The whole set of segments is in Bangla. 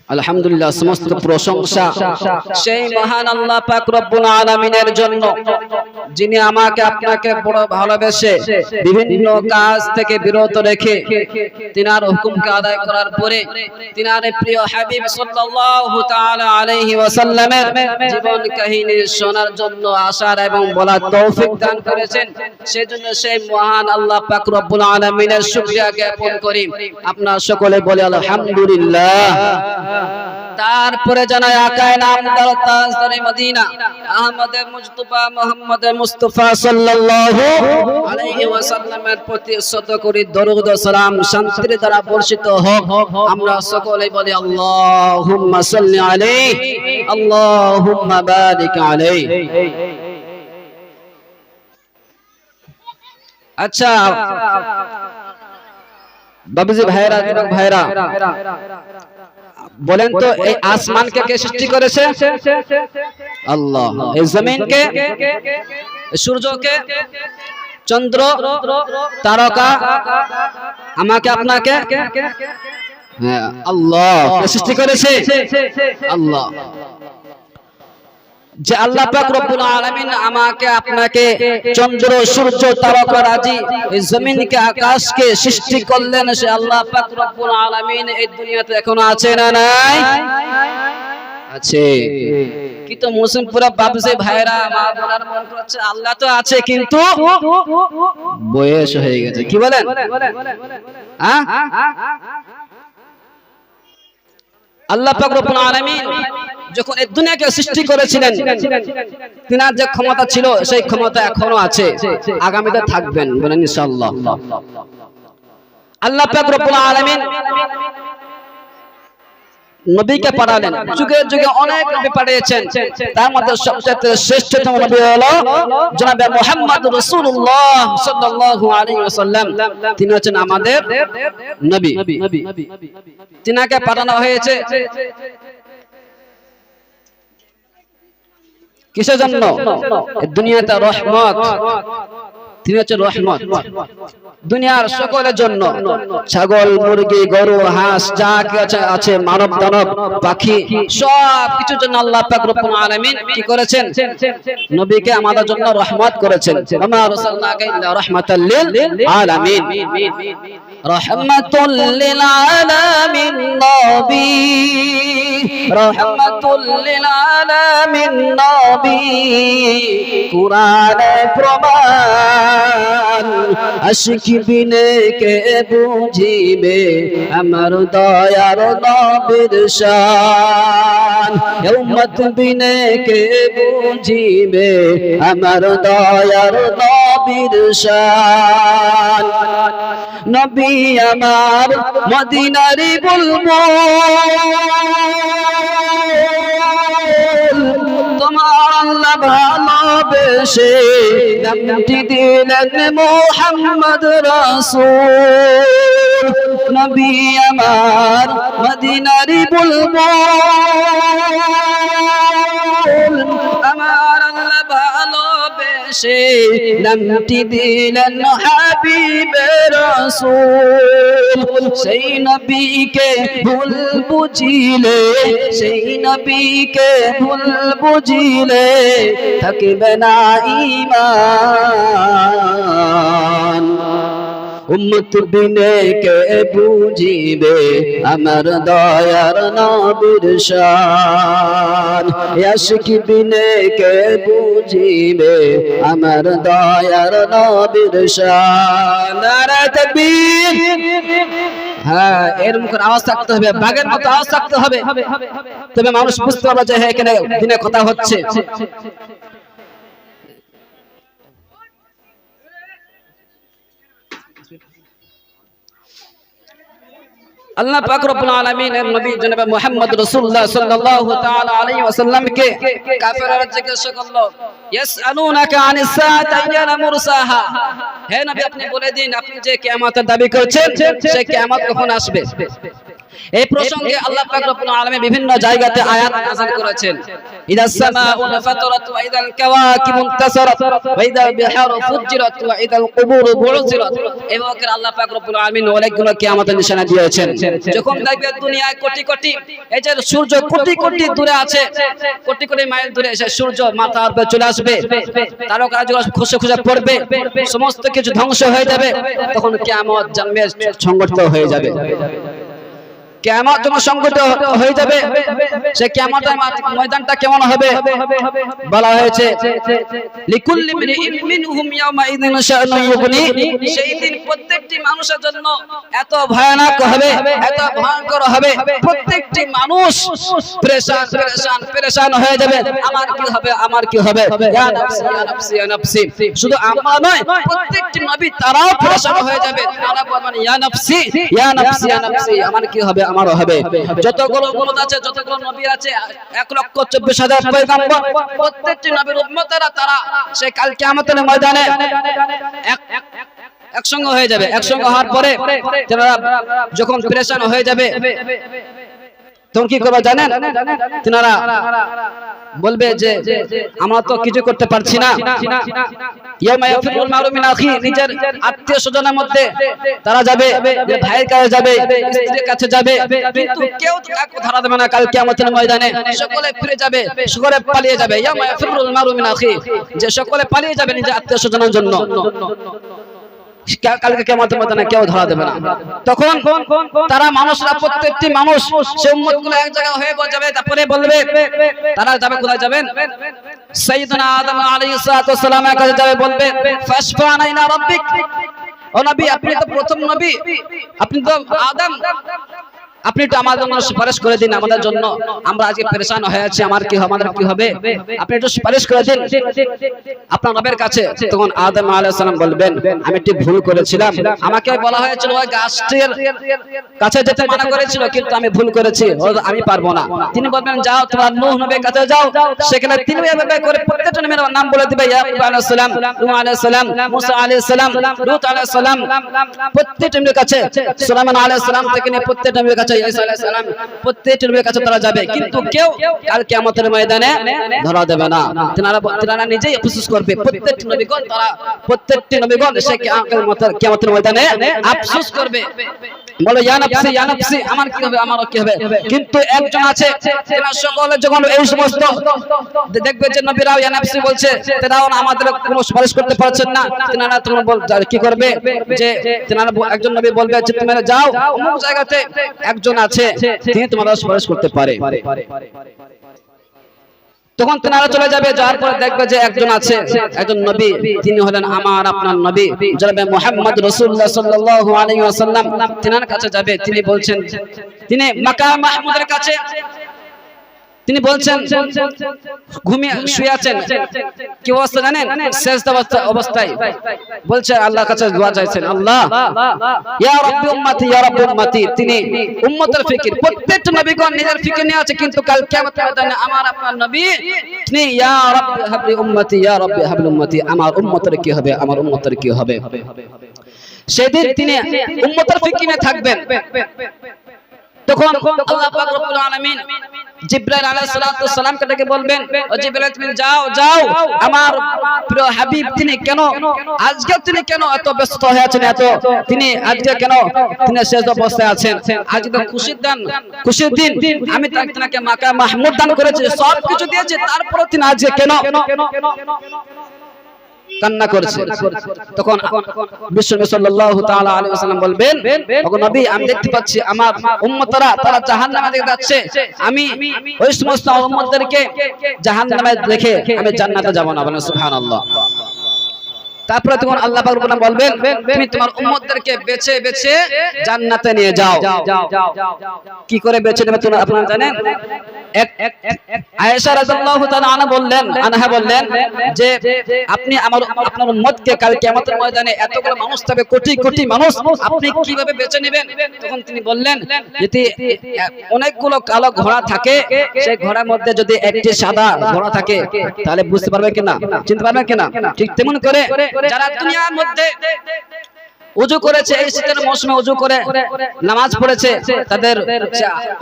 আলহামদুলিল্লাহ, সমস্ত প্রশংসা সেই মহান আল্লাহ পাক রব্বুল আলামিনের জন্য, যিনি আমাকে আপনাকে বড় ভালোবেসে বিভিন্ন কাজ থেকে বিরত রেখে তিনার হুকুমকে আদায় করার পরে তিনার প্রিয় হাবিব সাল্লাল্লাহু তাআলা আলাইহি ওয়াসাল্লামের জীবন কাহিনী শোনার জন্য আসার এবং বলার তৌফিক দান করেছেন। সেজন্য সেই মহান আল্লাহ পাক রব্বুল আলামিনের শুকরিয়া জ্ঞাপন করি। আপনারা সকলে বলে আলহামদুলিল্লাহ। তারপরে জানায় আকায়ে নামদার তাজদারে মদিনা আহমদ মুজতবা মুহাম্মদ মুস্তাফা সাল্লাল্লাহু আলাইহি ওয়াসাল্লামের প্রতি শত কোটি দরুদ ও সালাম শান্তির দ্বারা বর্ষিত হোক। আমরা সকলেই বলি আল্লাহুম্মা সাল্লি আলাইহি আল্লাহুম্মা বারিক আলাইহি। আচ্ছা বাবুজি ভাইরা, যুবক ভাইরা, বলেন তো এই আসমানকে কে সৃষ্টি করেছে? আল্লাহ। এই জমিনকে, সূর্যকে, চন্দ্র, তারকা, আমাকে আপনাকে, হ্যাঁ, আল্লাহ কে সৃষ্টি করেছে? আল্লাহ। যে আল্লাহ পাক রব্বুল আলামিন আমাকে আপনাকে চন্দ্র, সূর্য, তারকা রাজি, এই জমিনকে, আকাশকে সৃষ্টি করলেন, সে আল্লাহ পাক রব্বুল আলামিন এই দুনিয়াতে এখনো আছে না নাই? আছে। কিন্তু মুসলিম পুরা বাবুজি ভাইরা, মা বোনেরা মন করছে আল্লাহ তো আছে কিন্তু বয়স হয়ে গেছে। কি বলেন? হ্যাঁ, আল্লাহ পাক রব্বুল আলামিন যখন এই দুনিয়াকে সৃষ্টি করেছিলেন, তিনার যে ক্ষমতা ছিল সেই ক্ষমতা এখনো আছে, আগামীতে থাকবেন, বলেন ইনশাআল্লাহ। আল্লাহ পাক রব্বুল আলামিন নবীকে পাঠালেন, যুগে যুগে অনেক নবী পাঠিয়েছেন, তার মধ্যে সবচেয়ে শ্রেষ্ঠতম নবী হলো জনাবে মুহাম্মদ রাসূলুল্লাহ সাল্লাল্লাহু আলাইহি ওয়াসাল্লাম। তিনি হচ্ছেন আমাদের নবী। তিনাকে পাঠানো হয়েছে কিসের জন্য? দুনিয়াতে রহমত। তিনি হচ্ছে রহমত দুনিয়ার সকলের জন্য। ছাগল, মুরগি, গরু, হাঁস, যা কিছু আছে, মানব দানব, পাখি, সব কিছুর জন্য আল্লাহ পাক রব্বুল আলামিন কি করেছেন? নবীকে আমাদের জন্য রহমত করেছেন। ওমা আরসালনাকা ইল্লা রাহমাতাল লিল আলামিন। রাহমাতুল লিল আলামিন নবী, রাহমাতুল লিল আলামিন নবী, কুরআনে প্রমাণ, আশিক বিনে কে বুঝিবে আমার দয়ার নবীর শান, উম্মত বিনে কে বুঝিবে আমার দয়ার নবীর শান। নবী আমার মদিনারি বুলবুল, তোমার আল্লাহ ভালোবেসে নামটি দিলেন মুহাম্মদ রাসূল। নবী আমার মদিনারি বুলবুল, আমার আল্লাহ ভালোবেসে নামটি দিলেন হাবিবে রাসূল। সেই নবীকে ভুল বুঝিলে, সেই নবীকে ভুল বুঝিলে থাকবে না ঈমান। উম্মত বিনে কে বুঝিবে আমার দয়ার নবীর শান, আশিক বিনে কে বুঝিবে আমার দয়ার নবীর শান। নারে তাকবীর। হ্যাঁ, এর মুখের আওয়াজ থাকতে হবে, বাগের মতো আওয়াজ থাকতে হবে, তবে মানুষ বুঝতে পারবে যে হ্যাঁ এখানে দিনে কথা হচ্ছে। আল্লাহ পাক রব্বুল আলামিনের নবী জনাবে মুহাম্মদ রাসূলুল্লাহ সাল্লাল্লাহু তাআলা আলাইহি ওয়াসাল্লামকে কাফেররা জিজ্ঞাসা করলো, ইয়াসআলুনাকা আনিস সাআতি আইয়ানা মুরসাহা, হে নবী আপনি বলে দিন, আপনি যে কিয়ামতের দাবি করছেন সেই কিয়ামত কখন আসবে? এই প্রসঙ্গে আল্লাহ পাক রব্বুল আলামিন বিভিন্ন জায়গাতে আয়াত নাযিল করেছেন। ইদাস সামাউ ফাতারাত ওয়া ইদাল কাওয়াকিবু ইনতাসারাত ওয়া ইদাল বিহারু ফুজ্জিরাত ওয়া ইদাল কুবুরু বু'সিরাত। এভাবে আল্লাহ পাক রব্বুল আলামিন অনেকগুলো কিয়ামতের নিশানা দিয়েছেন। যখন দেখবে দুনিয়ায় কোটি কোটি, এই যে সূর্য কোটি কোটি দূরে আছে, কোটি কোটি মাইল দূরে এসে সূর্য মাথার উপরে চলে আসবে, তারকাগুলো খসে খসে পড়বে, সমস্ত কিছু ধ্বংস হয়ে যাবে, তখন কিয়ামত জন্মে সংগঠিত হয়ে যাবে। কিয়ামত যখন সংগঠিত হয়ে যাবে, সেই কিয়ামতের ময়দানটা কেমন হবে বলা হয়েছে, লিকুল্লি মিনহিম মিনহুম ইয়াওমা ইযিন শাআনুন ইউগনি। সেই দিন প্রত্যেকটি মানুষের জন্য এত ভয়ানক হবে, এত ভয়ঙ্কর হবে, প্রত্যেকটি মানুষ পেরেশান পেরেশান পেরেশান হয়ে যাবে। আমার কি হবে, আমার কি হবে, ইয়া নাফসি ইয়া নাফসি ইয়া নাফসি। শুধু আমরা নয়, প্রত্যেকটি নবী তারাও পেরেশান হয়ে যাবে, তারা বলবেন ইয়া নাফসি ইয়া নাফসি ইয়া নাফসি, আমার কি হবে, আমারও হবে। যতগুলো উম্মত আছে, যতগুলো নবী আছে, 1,24,000 পয়গম্বর, প্রত্যেকটি নবীর উম্মতেরা তারা সেই কাল কিয়ামতের ময়দানে একসঙ্গে হয়ে যাবে। একসঙ্গে হওয়ার পরে তারা যখন পেরেশান হয়ে যাবে, তখন কি করবে জানেন? তিনারা বলবে যে আমরা তো কিছু করতে পারছি না। ইয়াউমা ইয়াফিরুল মারউ মিন আখি, নিজের আত্মীয় স্বজনের মধ্যে তারা যাবে, ভাইয়ের কাছে যাবে, স্ত্রীর কাছে যাবে, কিন্তু কেউ কাউকে ধরা দেবে না। কাল কিয়ামতের ময়দানে সকলে ফিরে যাবে, সকলে পালিয়ে যাবে। ইয়াউমা ইয়াফিরুল মারউ মিন আখি, যে সকলে পালিয়ে যাবে নিজের আত্মীয় স্বজনের জন্য। কালকে কিয়ামতের ময়দানে কেউ ধরা দেবে না। তখন তারা মানুষরা, প্রত্যেকটি মানুষ সেই উম্মতগুলো এক জায়গা হয়ে যাবে। তারপরে বলবে, তারা যাবে কোথায় যাবেন? সাইয়্যিদুনা আদম আলাইহিস সালাতু ওয়াস সালামের কাছে যাবে, বলবে ফাশফা'না ইলা রাব্বিক। ও নবী, আপনি তো প্রথম নবী, আপনি তো আদম, আপনি তো আমাদের জন্য সুপারিশ করে দিন, আমাদের জন্য আমরা আজকে পেরেশান হয়ে আছি, আমাদের কি হবে, আপনি একটু সুপারিশ করে দিন আপনার রবের কাছে। তখন আদম আলাইহিস সালাম বলবেন, আমি একটু ভুল করেছিলাম, আমাকে বলা হয়েছিল ওই গাছটির কাছে যেতে মানা করেছিল, কিন্তু আমি ভুল করেছি, আমি পারবো না। তিনি বলবেন, যাও তোমরা নূহ নবীর কাছে যাও, সেখানে তিনি এভাবে করে প্রত্যেকটা নবীর নাম বলে দিবে, ইয়াকুব আলাইহিস সালাম, নূহ আলাইহিস সালাম, মুসা আলাইহিস সালাম, লূত আলাইহিস সালাম, প্রত্যেকটা নবীর কাছে, সুলাইমান আলাইহিস সালাম থেকে নিয়ে প্রত্যেকটা নবীর কাছে, ঈসা আলাইহিস সালাম, প্রত্যেকটা নবীর কাছে তারা যাবে, কিন্তু কেউ কাল কিয়ামতের ময়দানে ধরা দেবে না। তারা নিজেই আফসোস করবে, প্রত্যেকটি নবীগণ, তারা প্রত্যেকটি নবীগণ সেই কিয়ামতের ময়দানে আফসোস করবে, বলে ইয়া নাফসি ইয়া নাফসি, আমার কি হবে, আমারও কি হবে। কিন্তু একজন আছে, তারা সকলে যখন এই সমস্ত দেখবে যে নবীরাও ইয়া নাফসি বলছে, তারাও আমাদের কোনো সুপারিশ করতে পারছেন না, তারা তখন কি করবে, যে একজন নবী বলবে যে তোমরা যাও অমুক জায়গাতে একজন আছে, তিনি তোমাদের সুপারিশ করতে পারে। তখন তেনারা চলে যাবে, যাওয়ার পরে দেখবে যে একজন আছে, একজন নবী, তিনি হলেন আমার আপনার নবী জনাবে মুহাম্মদ রাসূলুল্লাহ সাল্লাল্লাহু আলাইহি ওয়াসাল্লাম। তিনার কাছে যাবে, তিনি বলছেন, তিনি মাকাম মাহমুদের কাছে, তিনি বলছেন ঘুমিয়ে শুয়ে আছেন, কি অবস্থা জানেন? সেজদা অবস্থায় বলছে, আল্লাহর কাছে দোয়া চাইছেন, আল্লাহ ইয়া রাব্বি উম্মতি ইয়া রাব্বি উম্মতি। তিনি উম্মতের ফিকির, প্রত্যেকটা নবীগণ নিজের ফিকির নিয়ে আছে, কিন্তু কাল কিয়ামতের ময়দানে আমার আপনার নবী তিনি ইয়া রাব্বি হাবলি উম্মতি ইয়া রাব্বি হাবলি উম্মতি, আমার উম্মতের কি হবে, আমার উম্মতের কি হবে। সেদিন তিনি উম্মতের ফিকিরে থাকবেন। তখন আল্লাহ পাক রব্বুল আলামিন জিবরাইল আলাইহিস সালাতু ওয়াস সালামকে ডেকে বলবেন, ও জিবরাইল তুমি যাও যাও, আমার প্রিয় হাবিব তিনি কেন আজকে তিনি কেন এত ব্যস্ত হয়ে আছেন, তিনি আজকে কেন তিনি শেষ অবস্থায় আছেন? আজকে তো খুশির দিন, আমি তাকে মাকাম মাহমুদ দান করেছি, সব কিছু দিয়েছি, তারপরে তিনি আজকে কেন কান্না করছে? তখন বিশ্বনবী সাল্লাল্লাহু তাআলা আলাইহি ওয়াসাল্লাম বলবেন, ওগো নবী, আমি দেখতে পাচ্ছি আমার উম্মতরা তারা জাহান্নামে দিকে যাচ্ছে, আমি ওই সমস্ত উম্মতদেরকে জাহান্নামে দেখে আমি জান্নাতে যাব না। বলেন সুবহানাল্লাহ। তারপরে তখন আল্লাহ পাক রব্বুল আলামিন বলবেন, তুমি তোমার উম্মতদেরকে বেছে বেছে জান্নাতে নিয়ে যাও। কি করে বেছে নেবে আপনারা জানেন? আয়েশা রাদিয়াল্লাহু তাআলা আনহা বললেন যে আপনি আপনার উম্মতকে কাল কিয়ামতের ময়দানে এতগুলো মানুষ থাকবে, কোটি কোটি মানুষ, আপনি কিভাবে বেছে নেবেন? তখন তিনি বললেন, যদি অনেকগুলো কালো ঘোড়া থাকে, সেই ঘোড়ার মধ্যে যদি একটি সাদা ঘোড়া থাকে, তাহলে বুঝতে পারবে কিনা, চিনতে পারবে কিনা? ঠিক তেমন করে যারা দুনিয়ার মধ্যে উযু করেছে, এই শীতের মৌসুমে উযু করে নামাজ পড়েছে, তাদের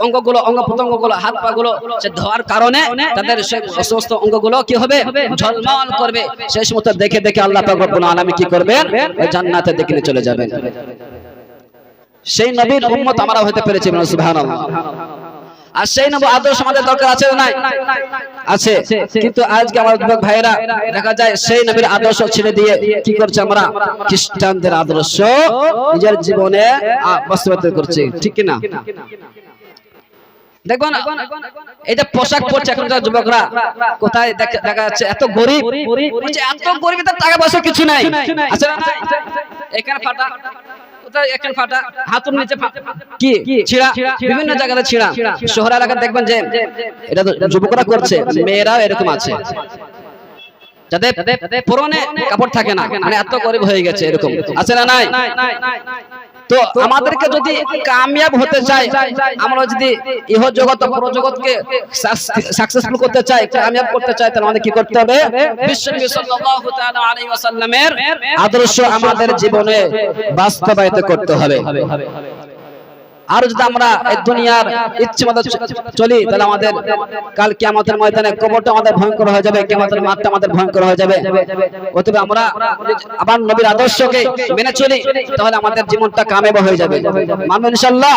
অঙ্গগুলো, অঙ্গ প্রত্যঙ্গগুলো, হাত পা গুলো সে ধোয়ার কারণে তাদের সেই সমস্ত অঙ্গগুলো কি হবে, ঝলমল করবে। সেই সমস্ত দেখে দেখে আল্লাহ পাক রব্বুল আলামিন কি করবেন, জান্নাতে দেখে নিয়ে চলে যাবেন। সেই নবীর উম্মত আমরা হতে পেরেছি, সুবহানাল্লাহ। আর সেই নবী আদর্শ আমাদের দরকার আছে না? আছে। কিন্তু আজকে আমার যুবক ভাইরা দেখা যায় সেই নবীর আদর্শ ছেড়ে দিয়ে কি করছে, আমরা খ্রিস্টানদের আদর্শ নিজের জীবনে বাস্তবায়িত করছি, ঠিক কি না? দেখবেন এই যে পোশাক পরছে এখনকার যুবকরা, কোথায় দেখা যাচ্ছে এত গরিব, এত গরিব, তার টাকা পয়সা কিছু নাই, আছে না? এখানে ফাটা, কোথায় এখানে ফাটা, হাতুর নিচে কি ছিঁড়া, বিভিন্ন জায়গাতে ছিঁড়া। শহর এলাকায় দেখবেন যে এটা যুবকরা করছে, মেয়েরাও এরকম আছে যাদের পরনে কাপড় থাকে না, মানে এত গরিব হয়ে গেছে, এরকম আছে না? নাই। তো আমাদেরকে যদি কামিয়াব হতে চাই, আমরা যদি ইহ জগৎ পরজগৎকে সাকসেসফুল করতে চাই, কামিয়াব করতে চাই, তাহলে আমাদের কি করতে হবে? বিশ্বনবী সাল্লাল্লাহু তাআলা আলাইহি ওয়াসাল্লামের আদর্শ আমাদের জীবনে বাস্তবায়িত করতে হবে। আর যদি আমরা এই দুনিয়ার ইচ্ছে মতো চলি, তাহলে আমাদের কাল কিয়ামতের ময়দানে কবরটা আমাদের ভয়ঙ্কর হয়ে যাবে, কিয়ামতের মাঠটা আমাদের ভয়ঙ্কর হয়ে যাবে। অতএব আমরা আবার নবীর আদর্শকে মেনে চলি, তাহলে আমাদের জীবনটা কামিয়াব হয়ে যাবে। মানবেন ইনশাআল্লাহ?